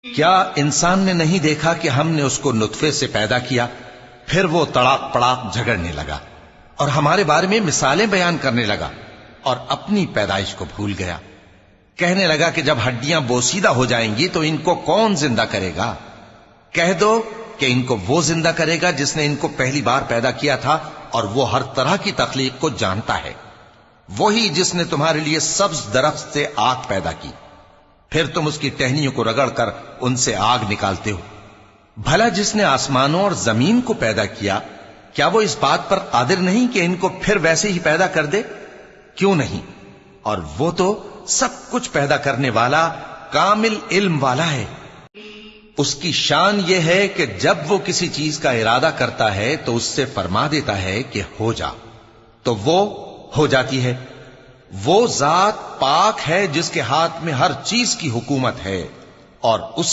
کیا انسان نے نہیں دیکھا کہ ہم نے اس کو نطفے سے پیدا کیا، پھر وہ تڑاک پڑاک جھگڑنے لگا اور ہمارے بارے میں مثالیں بیان کرنے لگا اور اپنی پیدائش کو بھول گیا۔ کہنے لگا کہ جب ہڈیاں بوسیدہ ہو جائیں گی تو ان کو کون زندہ کرے گا؟ کہہ دو کہ ان کو وہ زندہ کرے گا جس نے ان کو پہلی بار پیدا کیا تھا، اور وہ ہر طرح کی تخلیق کو جانتا ہے۔ وہی جس نے تمہارے لیے سبز درخت سے آگ پیدا کی، پھر تم اس کی ٹہنیوں کو رگڑ کر ان سے آگ نکالتے ہو۔ بھلا جس نے آسمانوں اور زمین کو پیدا کیا، کیا وہ اس بات پر قادر نہیں کہ ان کو پھر ویسے ہی پیدا کر دے؟ کیوں نہیں؟ اور وہ تو سب کچھ پیدا کرنے والا، کامل علم والا ہے۔ اس کی شان یہ ہے کہ جب وہ کسی چیز کا ارادہ کرتا ہے تو اس سے فرما دیتا ہے کہ ہو جا، تو وہ ہو جاتی ہے۔ وہ ذات پاک ہے جس کے ہاتھ میں ہر چیز کی حکومت ہے، اور اس